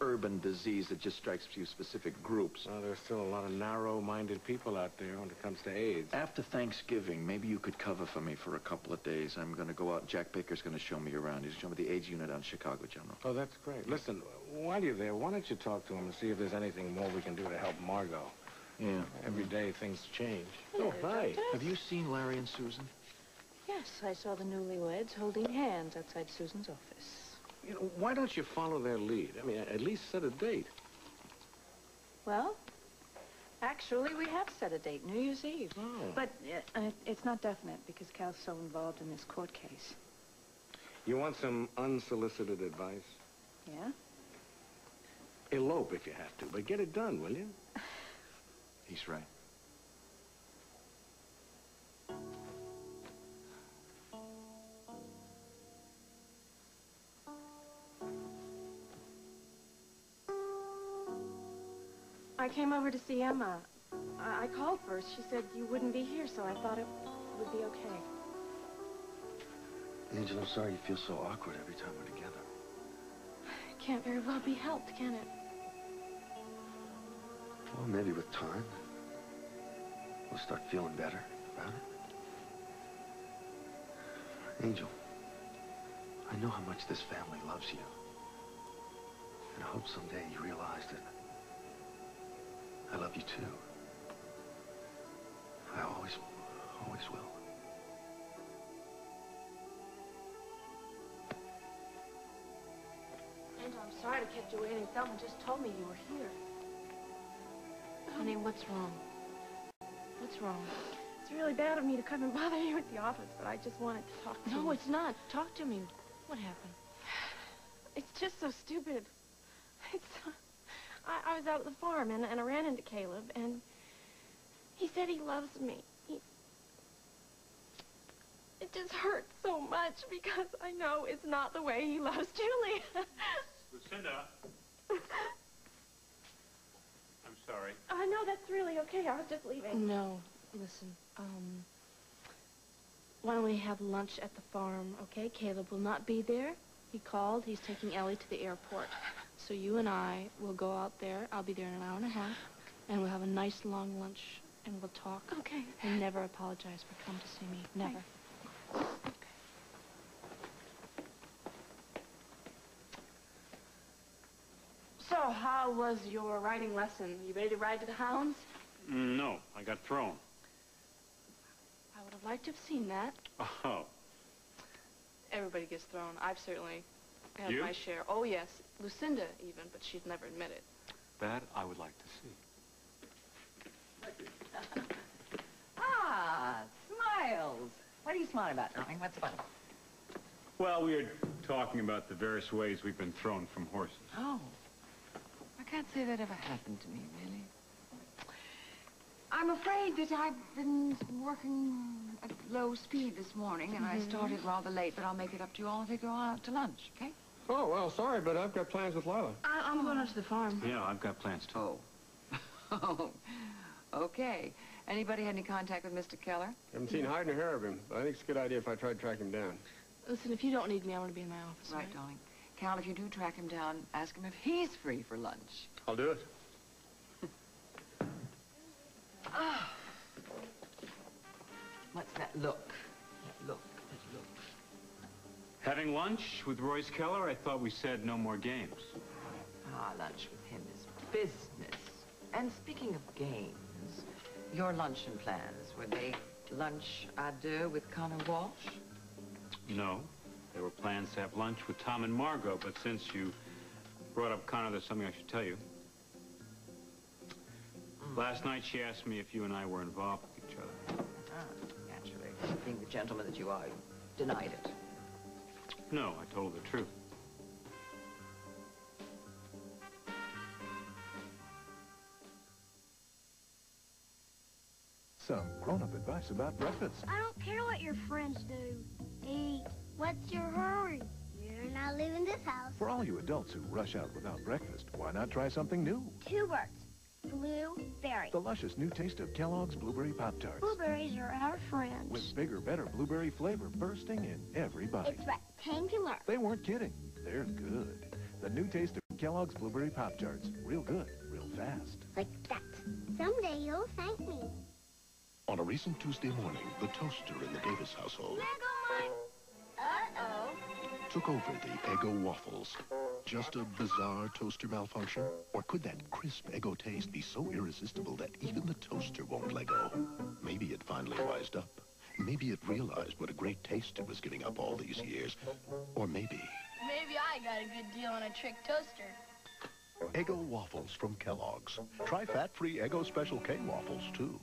urban disease that just strikes a few specific groups. Well, there's still a lot of narrow-minded people out there when it comes to AIDS. After Thanksgiving, maybe you could cover for me for a couple of days. I'm going to go out. Jack Baker's going to show me around. He's showing me the AIDS unit on Chicago General. Oh, that's great. Listen, while you're there, why don't you talk to him and see if there's anything more we can do to help Margot? Yeah. Every day things change. Hello, hi. Doctor. Have you seen Larry and Susan? Yes, I saw the newlyweds holding hands outside Susan's office. You know, why don't you follow their lead? I mean, at least set a date. Well, actually, we have set a date, New Year's Eve. Oh. But it's not definite because Cal's so involved in this court case. You want some unsolicited advice? Yeah? Elope if you have to, but get it done, will you? He's right. I came over to see Emma. I called first. She said you wouldn't be here, so I thought it would be okay. Angel, I'm sorry you feel so awkward every time we're together. It can't very well be helped, can it? Well, maybe with time, we'll start feeling better about it. Angel, I know how much this family loves you. And I hope someday you realize that I love you too. I always will. Angel, I'm sorry to keep you waiting. Thelma just told me you were here. Honey, what's wrong? What's wrong? It's really bad of me to come and bother you at the office, but I just wanted to talk to you. No, it's not. Talk to me. What happened? It's just so stupid. I was out at the farm, and I ran into Caleb, and he said he loves me. It just hurts so much because I know it's not the way he loves Julie. Lucinda. I'm sorry. No, that's really okay. I was just leaving. No, listen, why don't we have lunch at the farm, okay? Caleb will not be there. He called. He's taking Ellie to the airport. So you and I will go out there. I'll be there in an hour and a half. And we'll have a nice long lunch. And we'll talk. Okay. And never apologize for coming to see me. Never. Okay. So, how was your riding lesson? You ready to ride to the hounds? No, I got thrown. I would have liked to have seen that. Oh. Everybody gets thrown. I've certainly had You? my share. Oh, yes. Lucinda, even, but she'd never admit it. That I would like to see. Ah, smiles. What are you smiling about, darling? What's funny? Well, we were talking about the various ways we've been thrown from horses. Oh. I can't say that ever happened to me, really. I'm afraid that I've been working at low speed this morning, and I started rather late, but I'll make it up to you all if we go out to lunch, okay? Oh, well, sorry, but I've got plans with Lila. I'm going out to the farm. Yeah, I've got plans too. Oh, okay. Anybody had any contact with Mr. Keller? Haven't seen hide nor hair of him, but I think it's a good idea if I try to track him down. Listen, if you don't need me, I want to be in my office. Right, darling. Cal, if you do track him down, ask him if he's free for lunch. I'll do it. Ah. What's that look? That look. Having lunch with Royce Keller, I thought we said no more games. Ah, lunch with him is business. And speaking of games, your luncheon plans, were they lunch à deux with Connor Walsh? No. There were plans to have lunch with Tom and Margot, but since you brought up Connor, there's something I should tell you. Last night, she asked me if you and I were involved with each other. Naturally. Being the gentleman that you are, you denied it. No, I told her the truth. Some grown-up advice about breakfast. I don't care what your friends do. Eat. What's your hurry? You're not leaving this house. For all you adults who rush out without breakfast, why not try something new? Two words. Blueberry. The luscious new taste of Kellogg's Blueberry Pop-Tarts. Blueberries are our friends. With bigger, better blueberry flavor bursting in every bite. It's right. Time to learn. They weren't kidding. They're good. The new taste of Kellogg's Blueberry Pop-Tarts. Real good, real fast. Like that. Someday you'll thank me. On a recent Tuesday morning, the toaster in the Davis household Uh-oh. took over the Eggo waffles. Just a bizarre toaster malfunction? Or could that crisp Eggo taste be so irresistible that even the toaster won't let go? Maybe it finally wised up. Maybe it realized what a great taste it was giving up all these years. Or maybe... Maybe I got a good deal on a trick toaster. Eggo waffles from Kellogg's. Try fat-free Eggo Special K waffles, too.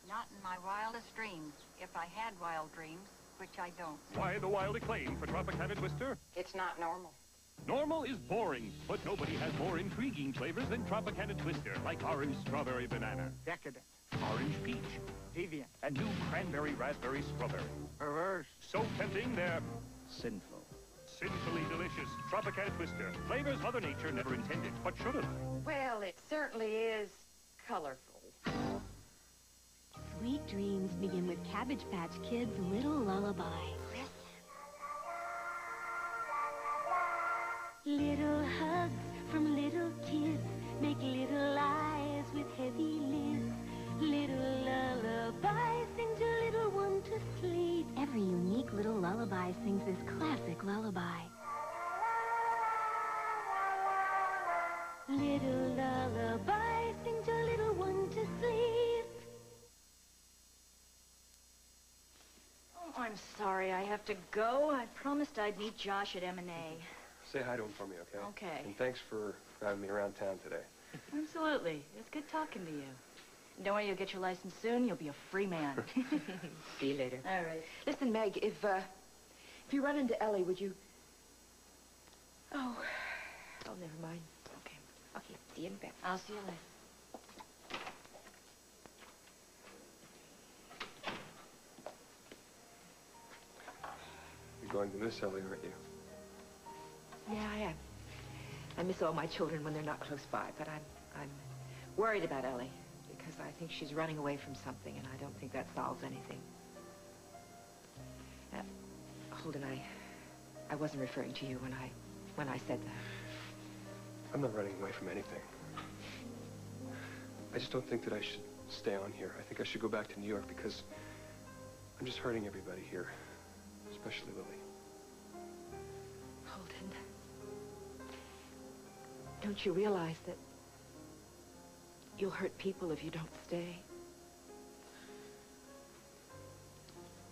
Not in my wildest dreams. If I had wild dreams, which I don't. Why the wild acclaim for Tropicana Twister? It's not normal. Normal is boring, but nobody has more intriguing flavors than Tropicana Twister, like orange strawberry banana, Decadent. orange peach, Deviant. and new cranberry raspberry strawberry. Perverse. So tempting, they're Sinful. sinfully delicious. Tropicana Twister, flavors Mother Nature never intended, but should have. Well, it certainly is colorful. Sweet dreams begin with Cabbage Patch Kids' Little Lullaby. Little hugs from little kids make little eyes with heavy lids. Little lullaby sings your little one to sleep. Every unique little lullaby sings this classic lullaby. Little lullaby sings your little one to sleep. Oh, I'm sorry. I have to go. I promised I'd meet Josh at M&A. Say hi to him for me, okay? Okay. And thanks for having me around town today. Absolutely. It's good talking to you. Don't worry, you'll get your license soon. You'll be a free man. See you later. All right. Listen, Meg, if you run into Ellie, would you... Oh, never mind. Okay. Okay, see you in bed. I'll see you later. You're going to miss Ellie, aren't you? Yeah, I am. I miss all my children when they're not close by, but I'm worried about Ellie because I think she's running away from something, and I don't think that solves anything. Holden, I wasn't referring to you when I said that. I'm not running away from anything. I just don't think that I should stay on here. I think I should go back to New York because I'm just hurting everybody here, especially Lily. Holden, don't you realize that you'll hurt people if you don't stay?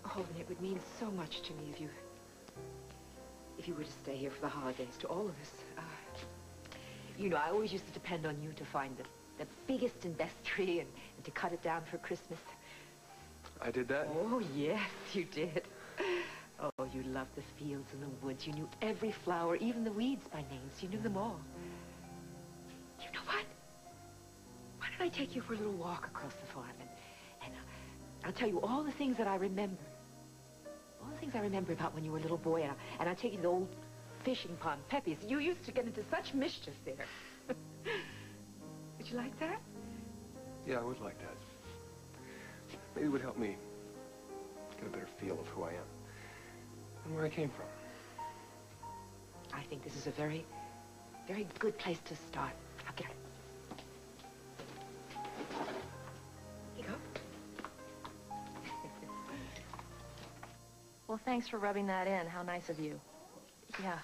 Holden, it would mean so much to me if you were to stay here for the holidays, to all of us. You know, I always used to depend on you to find the biggest and best tree and to cut it down for Christmas. I did that? Oh, yes, you did. Oh, you loved the fields and the woods. You knew every flower, even the weeds by names. You knew them all. You know what? Why don't I take you for a little walk across the farm and I'll tell you all the things that I remember. All the things I remember about when you were a little boy, and I'll take you to the old fishing pond, Pepe's. You used to get into such mischief there. Would you like that? Yeah, I would like that. Maybe it would help me get a better feel of who I am and where I came from. I think this is a very, very good place to start. I'll get it. Here you go. Well, thanks for rubbing that in. How nice of you. Yeah.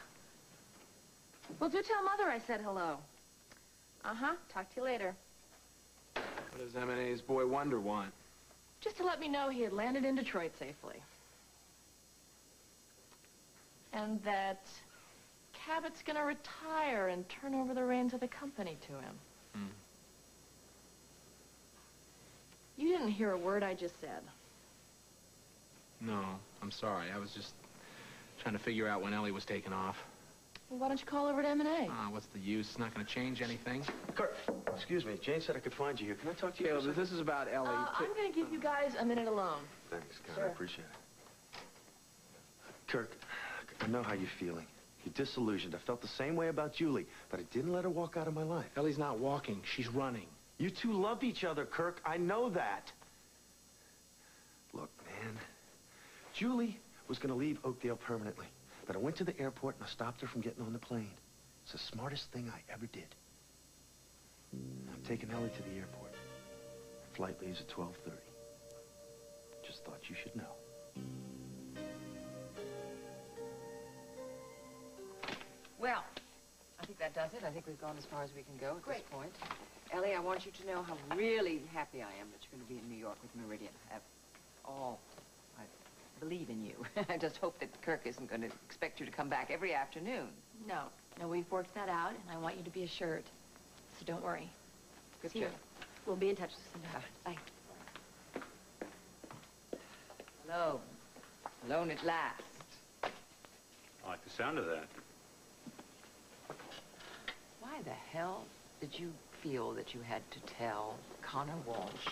Well, do tell Mother I said hello. Uh-huh. Talk to you later. What does M&A's boy Wonder want? Just to let me know he had landed in Detroit safely. And that Cabot's gonna retire and turn over the reins of the company to him. You didn't hear a word I just said. No, I'm sorry. I was just trying to figure out when Ellie was taking off. Well, why don't you call over to M&A? What's the use? It's not going to change anything. Kurt, excuse me. Jane said I could find you here. Can I talk to you? Caleb, this is about Ellie. I'm gonna give you guys a minute alone. Thanks, God. Sure. I appreciate it. Kirk, I know how you're feeling. You're disillusioned. I felt the same way about Julie, but I didn't let her walk out of my life. Ellie's not walking. She's running. You two love each other, Kirk. I know that. Look, man, Julie was going to leave Oakdale permanently, but I went to the airport and I stopped her from getting on the plane. It's the smartest thing I ever did. I'm taking Ellie to the airport. Flight leaves at 12:30. Just thought you should know. Well, I think that does it. I think we've gone as far as we can go at this point. Ellie, I want you to know how really happy I am that you're going to be in New York with Meridian. Believe believe in you. I just hope that Kirk isn't going to expect you to come back every afternoon. No, we've worked that out, and I want you to be assured. So don't worry. Good See you. trip. We'll be in touch soon. Bye. Hello. Alone at last. I like the sound of that. Why the hell did you feel that you had to tell Connor Walsh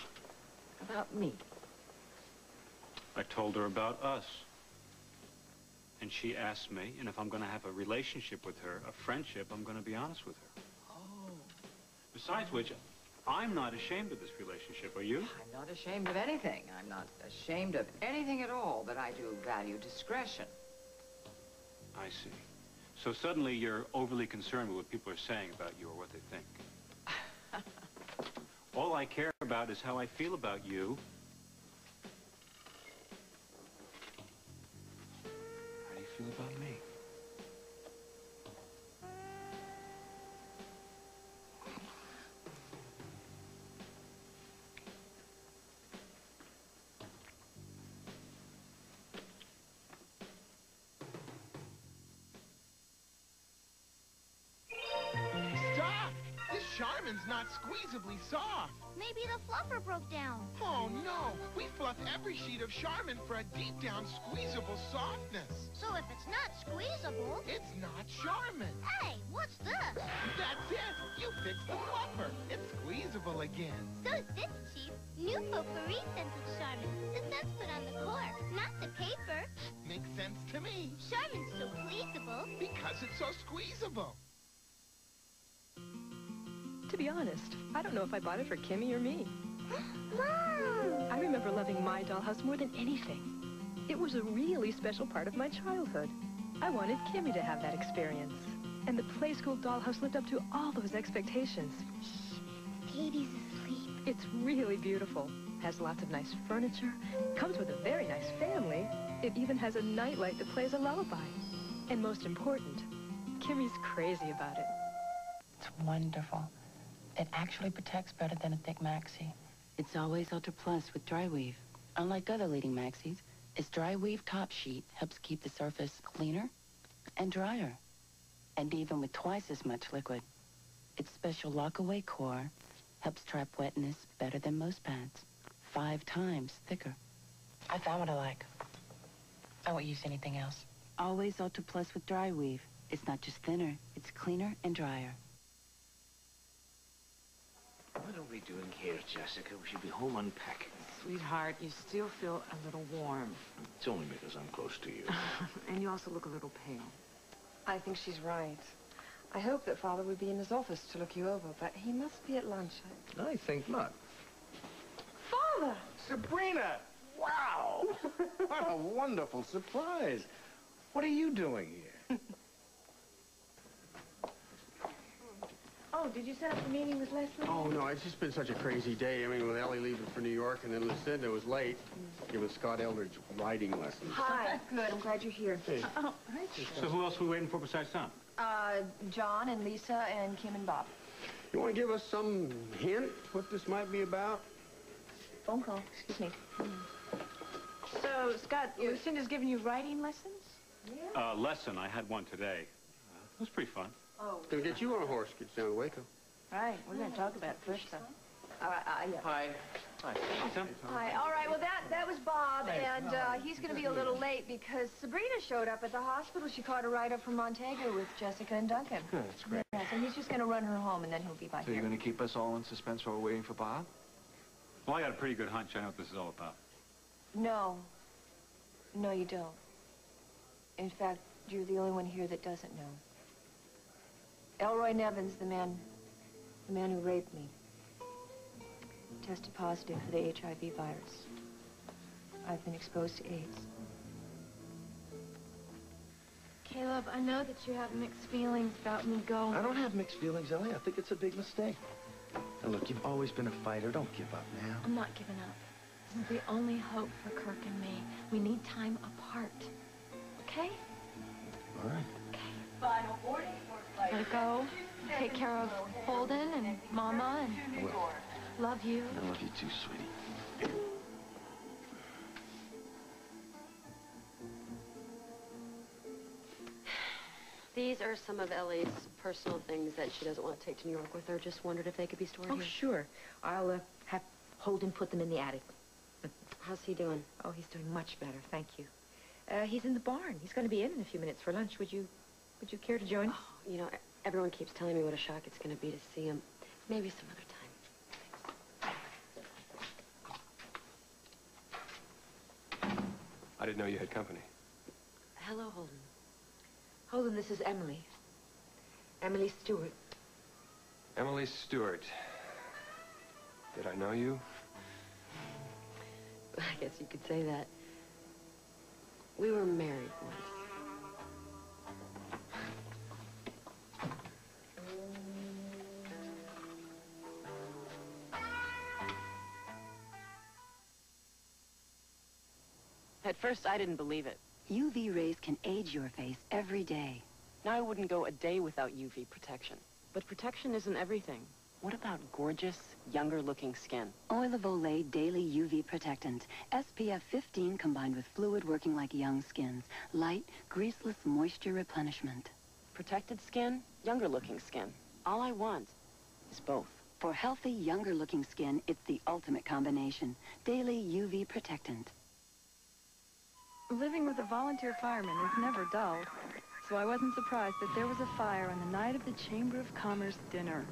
about me? I told her about us. And she asked me, and if I'm going to have a relationship with her, a friendship, I'm going to be honest with her. Oh. Besides which, I'm not ashamed of this relationship, are you? I'm not ashamed of anything. I'm not ashamed of anything at all, but I do value discretion. I see. So suddenly you're overly concerned with what people are saying about you or what they think. All I care about is how I feel about you. How do you feel about me? Stop! This Charmin's not squeezably soft. Maybe the fluffer broke down. Oh, no. We fluff every sheet of Charmin for a deep-down squeezable softness. So if it's not squeezable... It's not Charmin. Hey, what's this? That's it. You fixed the fluffer. It's squeezable again. So is this, Chief. New potpourri scented Charmin. The scent's put on the cork, not the paper. Makes sense to me. Charmin's so pleasable. Because it's so squeezable. To be honest, I don't know if I bought it for Kimmy or me. Mom! I remember loving my dollhouse more than anything. It was a really special part of my childhood. I wanted Kimmy to have that experience. And the Play School dollhouse lived up to all those expectations. Shh, baby's asleep. It's really beautiful. Has lots of nice furniture. Comes with a very nice family. It even has a nightlight that plays a lullaby. And most important, Kimmy's crazy about it. It's wonderful. It actually protects better than a thick maxi. It's always Ultra Plus with dry weave. Unlike other leading maxis, its dry weave top sheet helps keep the surface cleaner and drier. And even with twice as much liquid, its special lock-away core helps trap wetness better than most pads. 5 times thicker. I found what I like. I won't use anything else. Always Ultra Plus with dry weave. It's not just thinner, it's cleaner and drier. What are we doing here, Jessica? We should be home unpacking. Sweetheart, you still feel a little warm. It's only because I'm close to you. And you also look a little pale. I think she's right. I hope that Father would be in his office to look you over, but he must be at lunch. I think not. Father! Sabrina! Wow! What a wonderful surprise. What are you doing here? Oh, did you set up the meeting with Leslie? Oh, no, it's just been such a crazy day. I mean, with Ellie leaving for New York and then Lucinda was late, giving Scott Eldridge riding lessons. Hi. Good. I'm glad you're here. Hey. Oh, hi. So who else are we waiting for besides Tom? John and Lisa and Kim and Bob. You want to give us some hint what this might be about? Phone call. Excuse me. So, Scott, Lucinda's giving you writing lessons? Yeah. Lesson. I had one today. It was pretty fun. Oh. Gonna get you on a horse, get you down to Waco. Right. We're going to talk about it first, though. Yeah. Hi. Hi. Tom. Hi. All right. Well, that was Bob, and he's going to be a little late because Sabrina showed up at the hospital. She caught a ride up from Montego with Jessica and Duncan. Good, that's great. Yeah, so he's just going to run her home, and then he'll be by So here. you're going to keep us all in suspense while we're waiting for Bob? Well, I got a pretty good hunch. I know what this is all about. No. No, you don't. In fact, you're the only one here that doesn't know. Elroy Nevins, the man who raped me, tested positive for the HIV virus. I've been exposed to AIDS. Caleb, I know that you have mixed feelings about me going. I don't have mixed feelings, Ellie. I think it's a big mistake. Now, look, you've always been a fighter. Don't give up now. I'm not giving up. This is the only hope for Kirk and me. We need time apart. Okay? All right. Final boarding for Gotta go. Take care of Holden and Mama and I will. love you. I love you too, sweetie. These are some of Ellie's personal things that she doesn't want to take to New York with her. Just wondered if they could be stored Oh, here. sure. I'll have Holden put them in the attic. How's he doing? Oh, he's doing much better, thank you. He's in the barn. He's going to be in a few minutes for lunch. Would you care to join us? Oh, you know, everyone keeps telling me what a shock it's going to be to see him. Maybe some other time. I didn't know you had company. Hello, Holden. Holden, this is Emily. Emily Stewart. Emily Stewart. Did I know you? I guess you could say that. We were married once. At first, I didn't believe it. UV rays can age your face every day. Now I wouldn't go a day without UV protection. But protection isn't everything. What about gorgeous, younger-looking skin? Oil of Olay Daily UV Protectant. SPF 15 combined with fluid working like young skins. Light, greaseless moisture replenishment. Protected skin, younger-looking skin. All I want is both. For healthy, younger-looking skin, it's the ultimate combination. Daily UV Protectant. Living with a volunteer fireman is never dull, so I wasn't surprised that there was a fire on the night of the Chamber of Commerce dinner.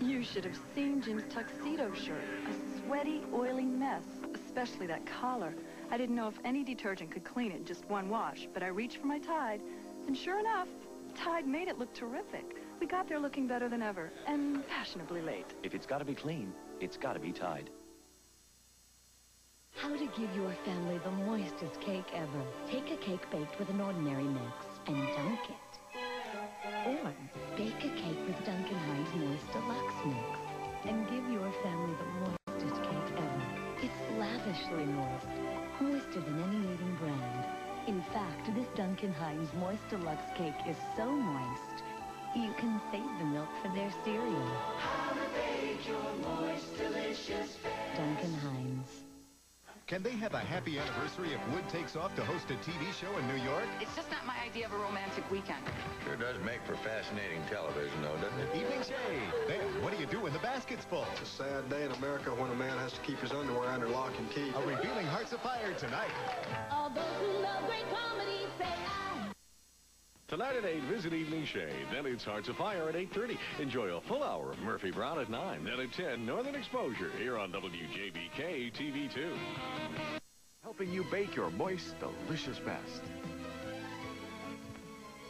You should have seen Jim's tuxedo shirt. A sweaty, oily mess, especially that collar. I didn't know if any detergent could clean it in just one wash, but I reached for my Tide, and sure enough, Tide made it look terrific. We got there looking better than ever, and fashionably late. If it's got to be clean, it's got to be Tide. How to give your family the moistest cake ever. Take a cake baked with an ordinary mix and dunk it. Or bake a cake with Duncan Hines Moist Deluxe Mix and give your family the moistest cake ever. It's lavishly moist, moister than any leading brand. In fact, this Duncan Hines Moist Deluxe cake is so moist, you can save the milk for their cereal. How to bake your moist, delicious fare. Duncan Hines. Can they have a happy anniversary if Wood takes off to host a TV show in New York? It's just not my idea of a romantic weekend. Sure does make for fascinating television, though, doesn't it? Evening shade. Then, what do you do when the basket's full? It's a sad day in America when a man has to keep his underwear under lock and key. A revealing Hearts of Fire tonight. All those who love great comedy say I. Tonight at 8, visit Evening Shade. Then it's Hearts of Fire at 8:30. Enjoy a full hour of Murphy Brown at 9. Then at 10, Northern Exposure here on WJBK TV2. Helping you bake your moist, delicious best.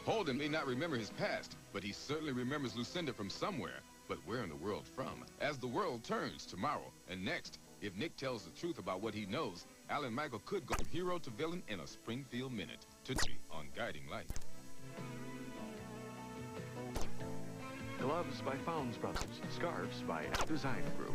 Holden may not remember his past, but he certainly remembers Lucinda from somewhere. But where in the world from? As the world turns tomorrow. And next, if Nick tells the truth about what he knows, Alan Michael could go from hero to villain in a Springfield Minute. Today on Guiding Light. Gloves by Founds Brothers. Scarves by Design Group.